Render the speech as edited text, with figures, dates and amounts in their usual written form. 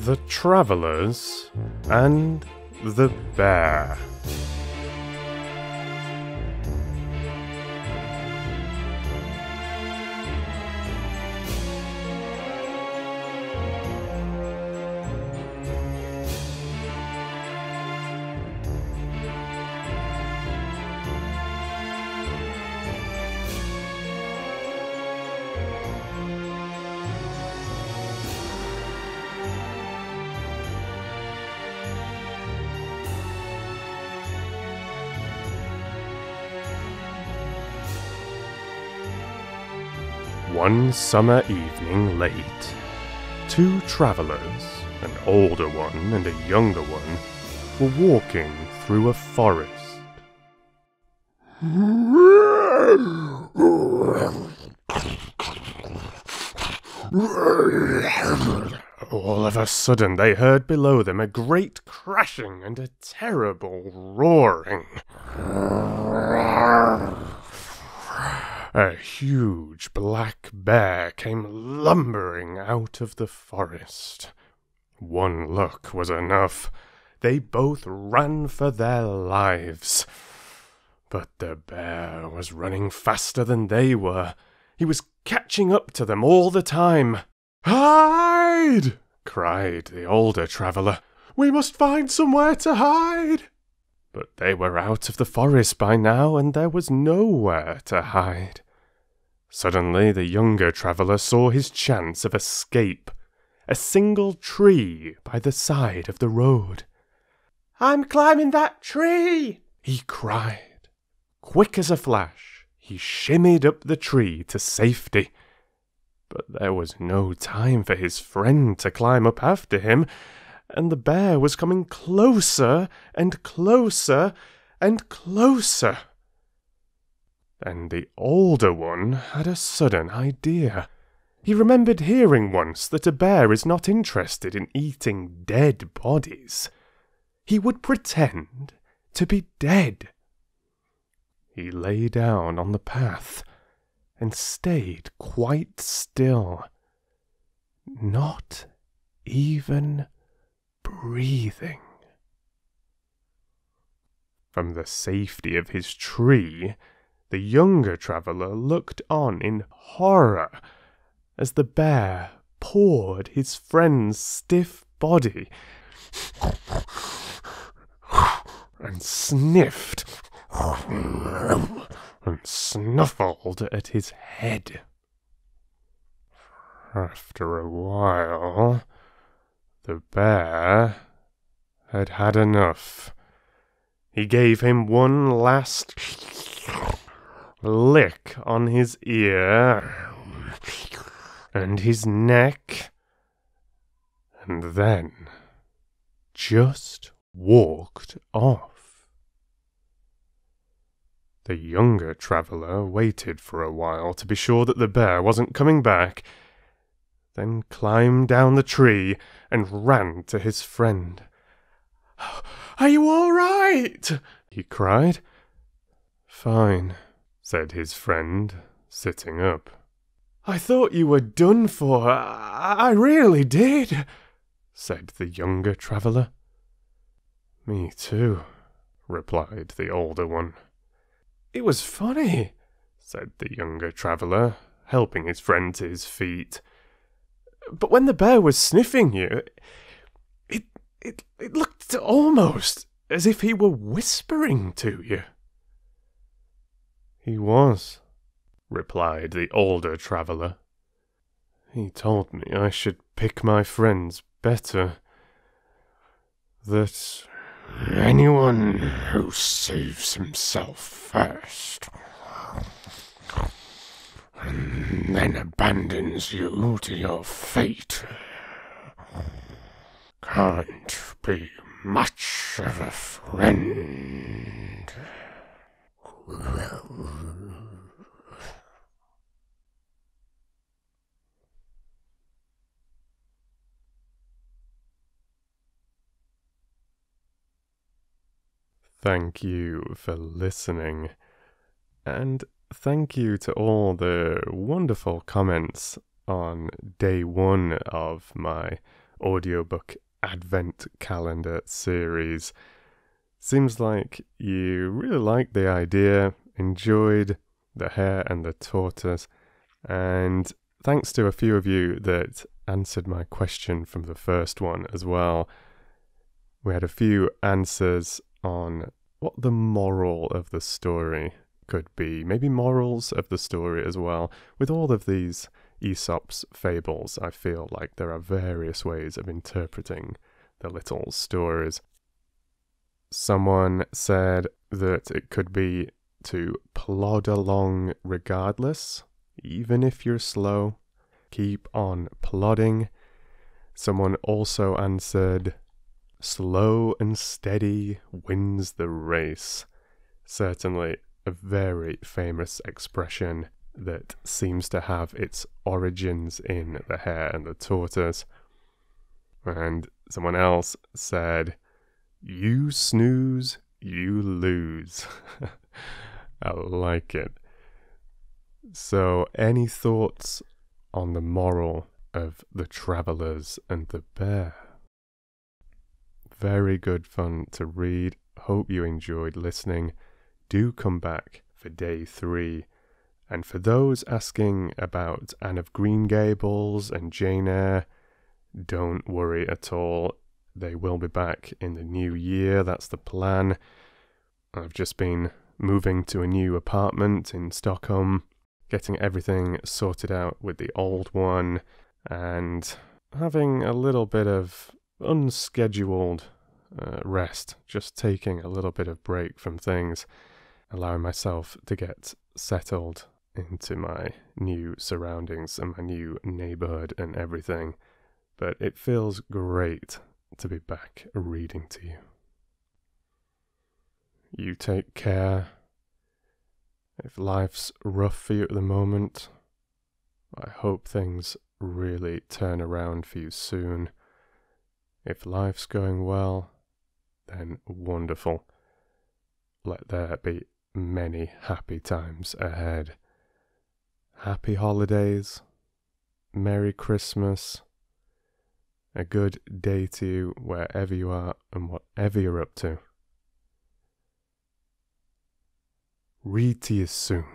The Travellers and the Bear. One summer evening late, two travellers, an older one and a younger one, were walking through a forest. All of a sudden they heard below them a great crashing and a terrible roaring. A huge black bear came lumbering out of the forest. One look was enough. They both ran for their lives. But the bear was running faster than they were. He was catching up to them all the time. "Hide!" cried the older traveller. "We must find somewhere to hide!" But they were out of the forest by now, and there was nowhere to hide. Suddenly the younger traveller saw his chance of escape. A single tree by the side of the road. "I'm climbing that tree!" he cried. Quick as a flash, he shimmied up the tree to safety. But there was no time for his friend to climb up after him, and the bear was coming closer and closer and closer. Then the older one had a sudden idea. He remembered hearing once that a bear is not interested in eating dead bodies. He would pretend to be dead. He lay down on the path and stayed quite still, not even breathing. From the safety of his tree, the younger traveller looked on in horror as the bear pawed his friend's stiff body and sniffed and snuffled at his head. After a while, the bear had had enough. He gave him one last lick on his ear and his neck, and then just walked off. The younger traveller waited for a while to be sure that the bear wasn't coming back, then climbed down the tree and ran to his friend. "Are you all right?" he cried. "Fine," said his friend, sitting up. "I thought you were done for. I really did," said the younger traveller. "Me too," replied the older one. "It was funny," said the younger traveller, helping his friend to his feet. "But when the bear was sniffing you, it looked almost as if he were whispering to you." "He was," replied the older traveller. "He told me I should pick my friends better. That anyone who saves himself first and then abandons you to your fate can't be much of a friend." Thank you for listening, and thank you to all the wonderful comments on day one of my Audiobook Advent Calendar series. Seems like you really liked the idea, enjoyed the Hare and the Tortoise, and thanks to a few of you that answered my question from the first one as well. We had a few answers on what the moral of the story could be, maybe morals of the story as well. With all of these Aesop's fables, I feel like there are various ways of interpreting the little stories. Someone said that it could be to plod along regardless, even if you're slow. Keep on plodding. Someone also answered, slow and steady wins the race. Certainly a very famous expression that seems to have its origins in the Hare and the Tortoise. And someone else said, you snooze, you lose. I like it. So, any thoughts on the moral of the Travellers and the Bear? Very good fun to read. Hope you enjoyed listening. Do come back for day 3. And for those asking about Anne of Green Gables and Jane Eyre, don't worry at all. They will be back in the new year. That's the plan. I've just been moving to a new apartment in Stockholm, getting everything sorted out with the old one, and having a little bit of unscheduled rest, just taking a little bit of break from things, allowing myself to get settled into my new surroundings and my new neighborhood and everything. But it feels great to be back reading to you. You take care. If life's rough for you at the moment, I hope things really turn around for you soon. If life's going well, then wonderful. Let there be many happy times ahead. Happy holidays, Merry Christmas, a good day to you wherever you are and whatever you're up to. Read to you soon.